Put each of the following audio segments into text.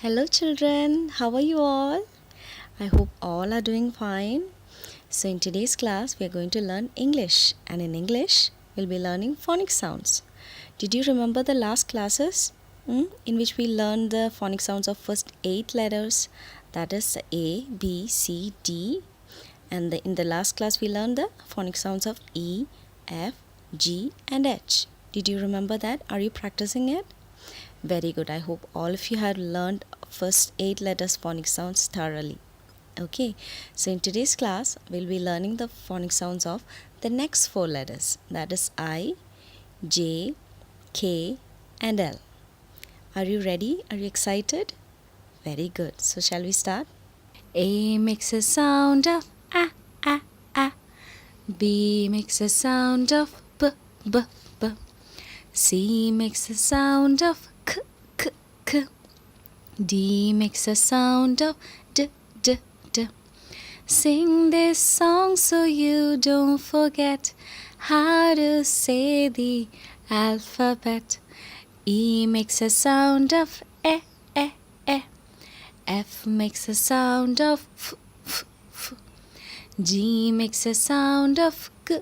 Hello children, how are you all? I hope all are doing fine. So in today's class we are going to learn English, and in English we'll be learning phonics sounds. Did you remember the last classes in which we learned the phonic sounds of first 8 letters, that is A, B, C, D, and in the last class we learned the phonic sounds of E, F, G and H. Did you remember that? Are you practicing it? Very good. I hope all of you have learned first 8 letters phonic sounds thoroughly. Okay, so in today's class we'll be learning the phonic sounds of the next 4 letters, that is I, J, K and L. Are you ready? Are you excited? Very good. So shall we start? A makes a sound of ah. B makes a sound of b. C makes a sound of k. D makes a sound of d. Sing this song so you don't forget how to say the alphabet. E makes a sound of e. F makes a sound of f. G makes a sound of g.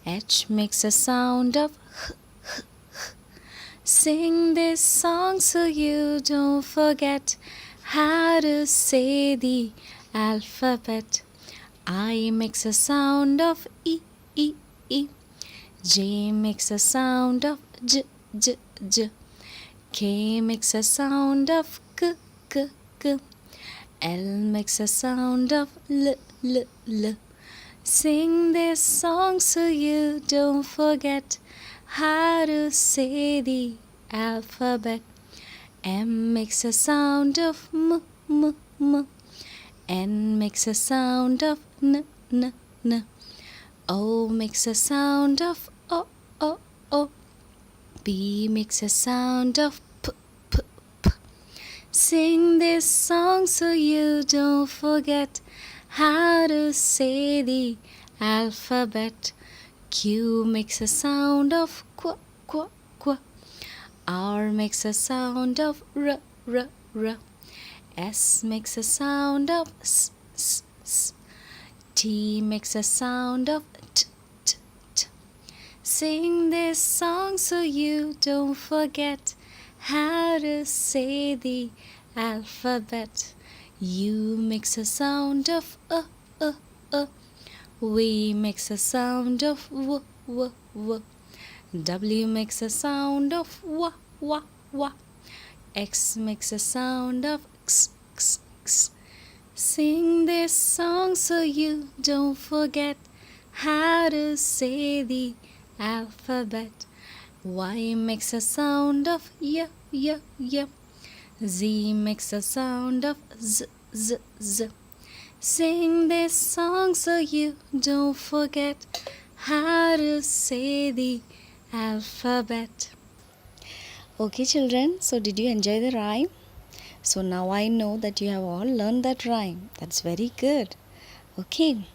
H makes a sound of h. Sing this song so you don't forget how to say the alphabet. I makes a sound of E. J makes a sound of J. K makes a sound of K. L makes a sound of L. Sing this song so you don't forget how to say the alphabet. M makes a sound of M. N makes a sound of N. O makes a sound of O. P makes a sound of P. Sing this song so you don't forget how to say the alphabet. Q makes a sound of Qu. R makes a sound of R. S makes a sound of S. T makes a sound of T. Sing this song so you don't forget how to say the alphabet. U makes a sound of V makes a sound of W. W makes a sound of W. X makes a sound of X. Sing this song so you don't forget how to say the alphabet. Y makes a sound of Y. Z makes a sound of Z. Sing this song so you don't forget how to say the alphabet. Okay children, so did you enjoy the rhyme? So now I know that you have all learned that rhyme. That's very good. Okay,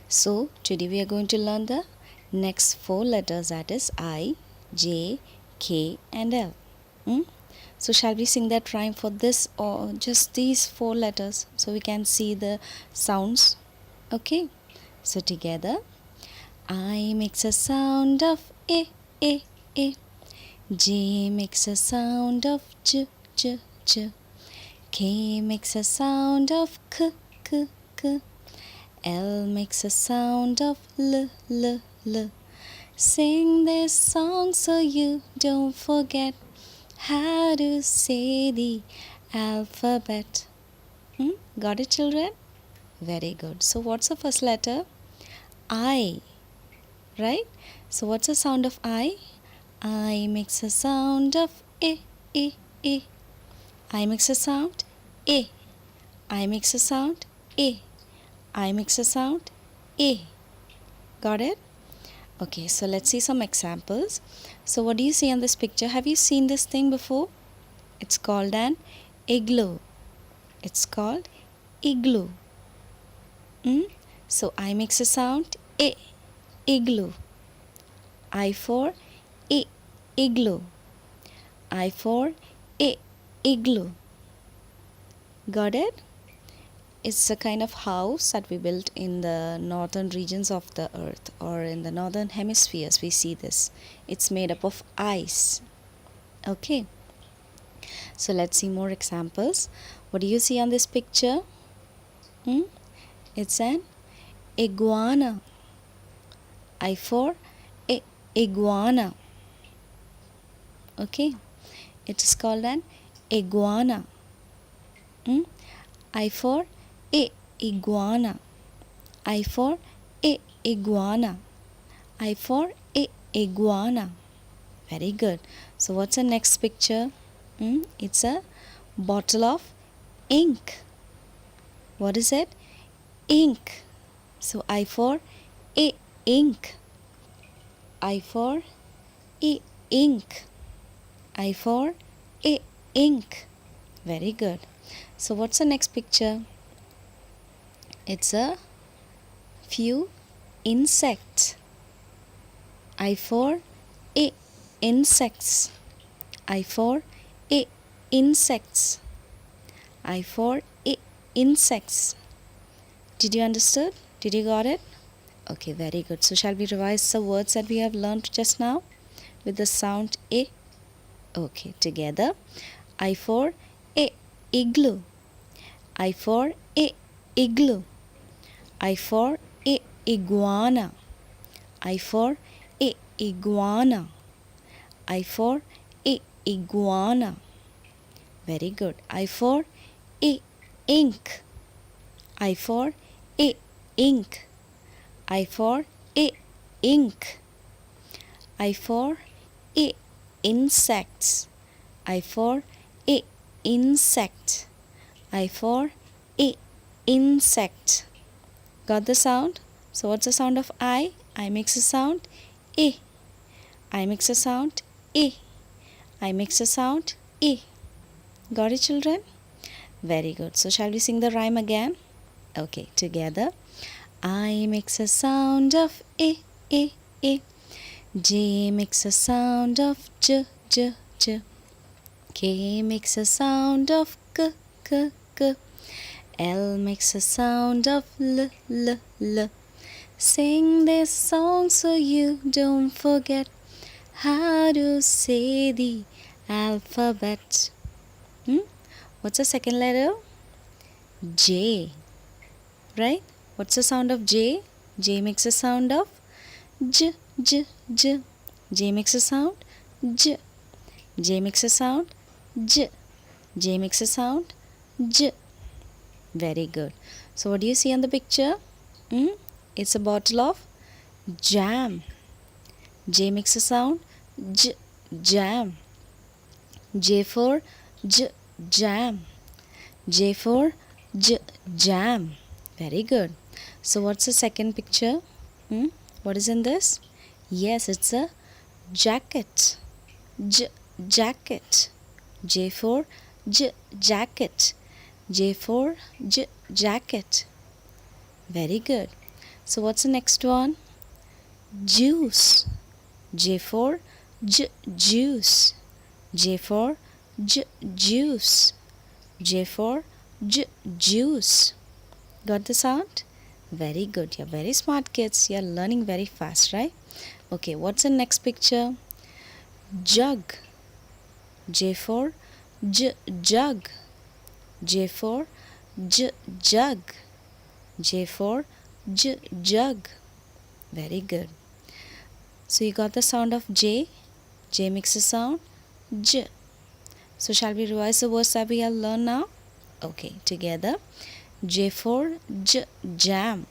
so today we are going to learn the next 4 letters, that is I, J, K and L. So shall we sing that rhyme for this or just these 4 letters so we can see the sounds? Okay, so together. I makes a sound of A. J makes a sound of J. K makes a sound of K. L makes a sound of L. Sing this song so you don't forget how to say the alphabet. Got it children? Very good. So what's the first letter? I, right? So what's the sound of I? I makes a sound of A. I makes a sound A. I makes a sound A. I makes a sound A. Got it? Okay, so let's see some examples. So what do you see on this picture? Have you seen this thing before? It's called an igloo. It's called igloo. So I makes a sound A. Igloo. I for A. Igloo. I for A. igloo. Got it? It's a kind of house that we built in the northern regions of the earth, or in the northern hemispheres we see this. It's made up of ice. Okay, so let's see more examples. What do you see on this picture? It's an iguana. I for iguana. Okay, it is called an iguana. I for iguana. I for iguana. I for iguana. Very good. So what's the next picture? It's a bottle of ink. What is it? Ink. So I for ink. I for ink. I for ink. Very good. So what's the next picture? It's a few insects. I for insects. I for insects. I for insects. Did you understood? Did you got it? Okay, very good. So shall we revise the words that we have learned just now with the sound a? Okay, together. I for igloo. I for igloo. I for iguana. I for iguana. I for iguana. Very good. I for ink. I for ink. I for ink. I for insects. I for insect. I for insect. Got the sound? So what's the sound of I? I makes a sound I. I makes a sound I. I makes a sound I. Got it, children? Very good. So shall we sing the rhyme again? Okay, together. I makes a sound of I, I, I. J makes a sound of J, J, J. K makes a sound of K, K, K. L makes a sound of L, L, L. Sing this song so you don't forget how to say the alphabet. What's the second letter? J. Right? What's the sound of J? J makes a sound of J, J, J. J makes a sound J. J makes a sound J. J makes a sound J. Very good. So what do you see on the picture? It's a bottle of jam. J makes a sound J, jam. J for J, jam. J for J, jam. Very good. So what's the second picture? What is in this? Yes, it's a jacket. J, jacket. J for J, jacket. J for J, jacket. Very good. So what's the next one? Juice. J for J, juice. J for J, juice. J for J, juice. Got the sound? Very good. You're very smart kids. You're learning very fast, right? Okay, what's the next picture? Jug. J for J, jug. J for J, jug. J for J, jug. Very good. So you got the sound of J. J makes a sound J. So shall we revise the words that we have learned now? Okay, together. J for J, jam.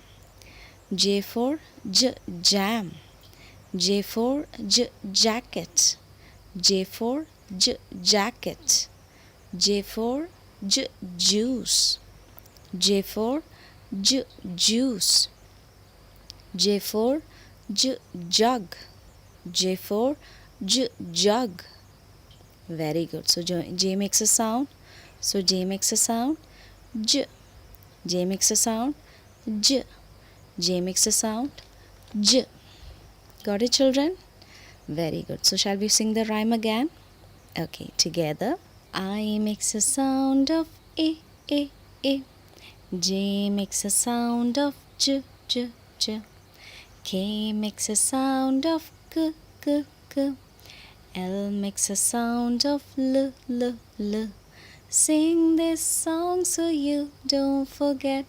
J for J, jam. J for J, jacket. J for J, jacket. J for J, juice. J for J, juice. J for J, jug. J for J, jug. Very good. So J makes a sound. So J makes a sound J. J makes a sound J. J makes a sound J. Got it, children? Very good. So shall we sing the rhyme again? Okay, together. I makes a sound of A, A, A. J makes a sound of J, J, J. K makes a sound of K, K, K. L makes a sound of L, L, L. Sing this song so you don't forget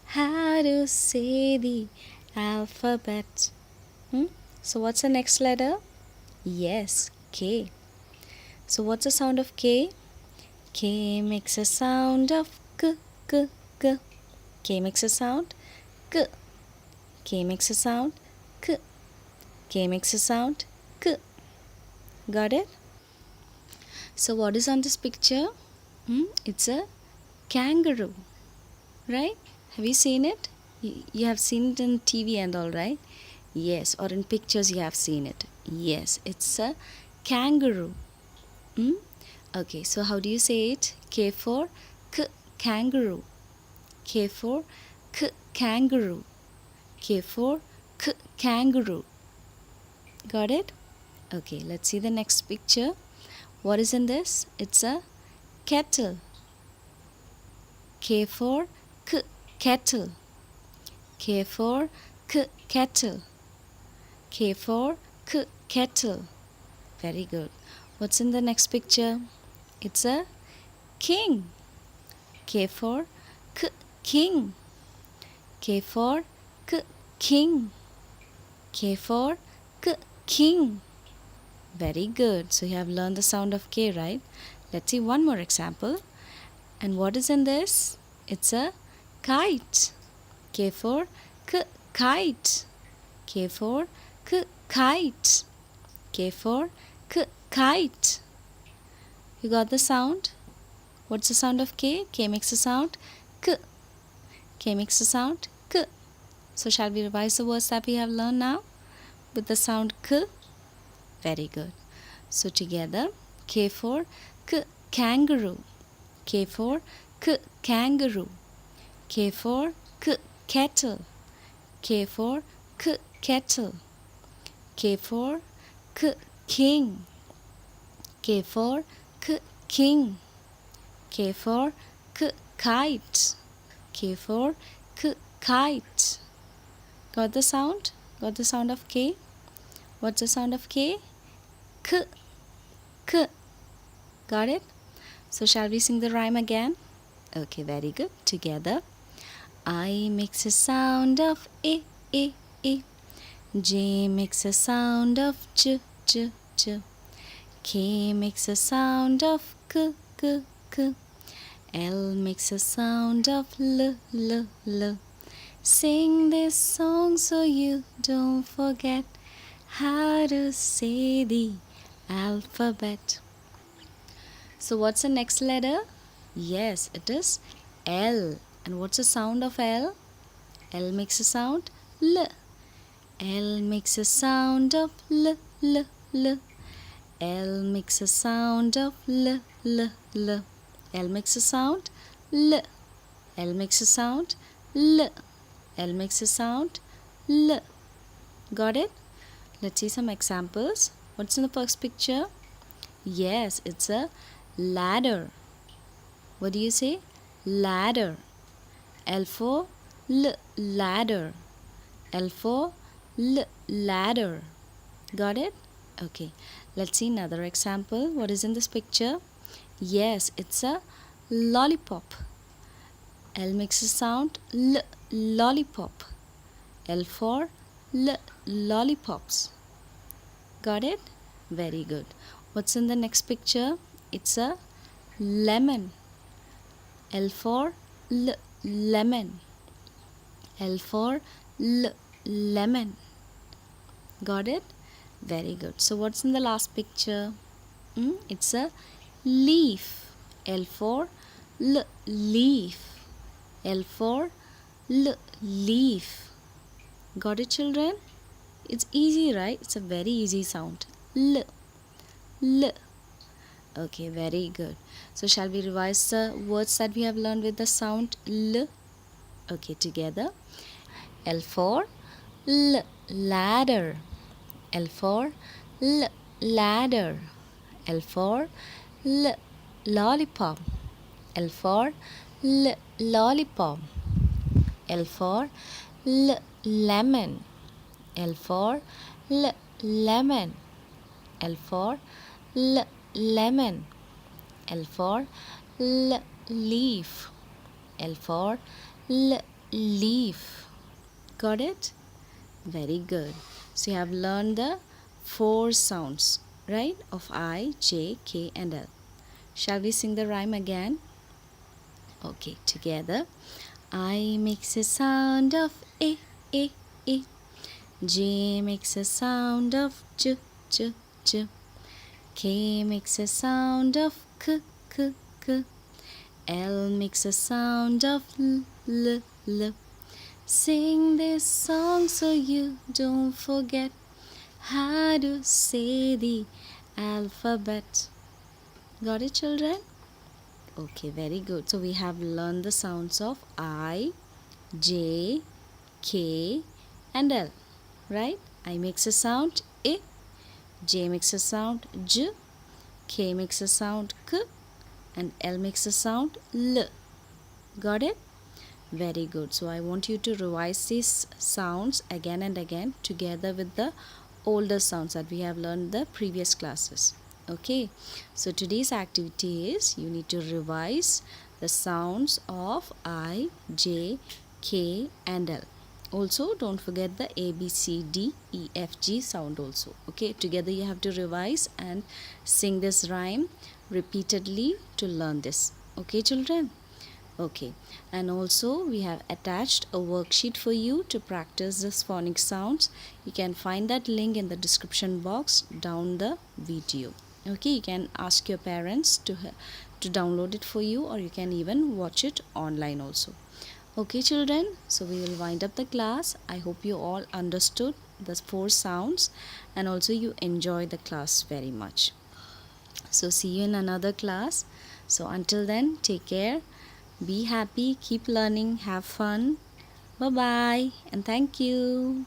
how to say the alphabet. So what's the next letter? Yes, K. So what's the sound of K? K makes a sound of K, K, K. K makes a sound K. K makes a sound K. K makes a sound K. Got it? So what is on this picture? It's a kangaroo, right? Have you seen it? You have seen it in TV and all, right? Yes, or in pictures you have seen it. Yes, it's a kangaroo. Okay, so how do you say it? K for K, kangaroo. K for K, kangaroo. K for K, kangaroo. Got it? Okay, let's see the next picture. What is in this? It's a kettle. K for K, kettle. K for K, kettle. K for K, kettle. Very good. What's in the next picture? It's a king. K for K, king. K for K, king. K for K, king. Very good. So you have learned the sound of K, right? Let's see one more example. And what is in this? It's a kite. K for K, kite. K for K, kite. K for K, kite. You got the sound? What's the sound of K? K makes a sound K. K makes a sound K. So shall we revise the words that we have learned now with the sound K? Very good. So together, K for K, kangaroo. K for K, kangaroo. K for K, kettle. K for K, kettle. K for K, king. K for K, king. K for K, kite. K for K, kite. Got the sound? Got the sound of K? What's the sound of K? K, K. Got it? So shall we sing the rhyme again? Okay, very good. Together. I makes a sound of A, A, A. J makes a sound of J, J, J. K makes a sound of K, K, K. L makes a sound of L, L, L. Sing this song so you don't forget how to say the alphabet. So what's the next letter? Yes, it is L. And what's the sound of L? L makes a sound L. L makes a sound of L, L, L. L makes a sound of L, L, L. L makes a sound L. L makes a sound L. L makes a sound L. Got it? Let's see some examples. What's in the first picture? Yes, it's a ladder. What do you say? Ladder. L for L, ladder. L for L, ladder. Got it? Okay. Let's see another example. What is in this picture? Yes, it's a lollipop. L makes a sound L, lollipop. L for L, lollipops. Got it? Very good. What's in the next picture? It's a lemon. L for L, lemon. L for L, lemon. Got it? Very good. So what's in the last picture? It's a leaf. L for L, leaf. L for L, leaf. Got it, children? It's easy, right? It's a very easy sound. L, L. Okay, very good. So shall we revise the words that we have learned with the sound L? Okay, together. L for L, ladder. L for L, ladder. L for L, lollipop. L for lollipop. L for lemon. L for lemon. L for lemon. L for leaf. L for leaf. Got it? Very good. So you have learned the four sounds, right? Of I, J, K and L. Shall we sing the rhyme again? Okay, together. I makes a sound of A. J makes a sound of J. K makes a sound of K. L makes a sound of L. Sing this song so you don't forget how to say the alphabet. Got it, children? Okay, very good. So we have learned the sounds of I, J, K and L, right? I makes a sound I, J makes a sound J, K makes a sound K and L makes a sound L. Got it? Very good. So I want you to revise these sounds again and again together with the older sounds that we have learned in the previous classes. Okay, so today's activity is you need to revise the sounds of I, J, K and L. Also don't forget the A, B, C, D, E, F, G sound also. Okay, together you have to revise and sing this rhyme repeatedly to learn this. Okay, children? Okay, and also we have attached a worksheet for you to practice this phonic sounds. You can find that link in the description box down the video. Okay, you can ask your parents to download it for you, or you can even watch it online also. Okay, children, so we will wind up the class. I hope you all understood the four sounds and also you enjoyed the class very much. So see you in another class. So until then, take care. Be happy, keep learning, have fun. Bye bye, and thank you.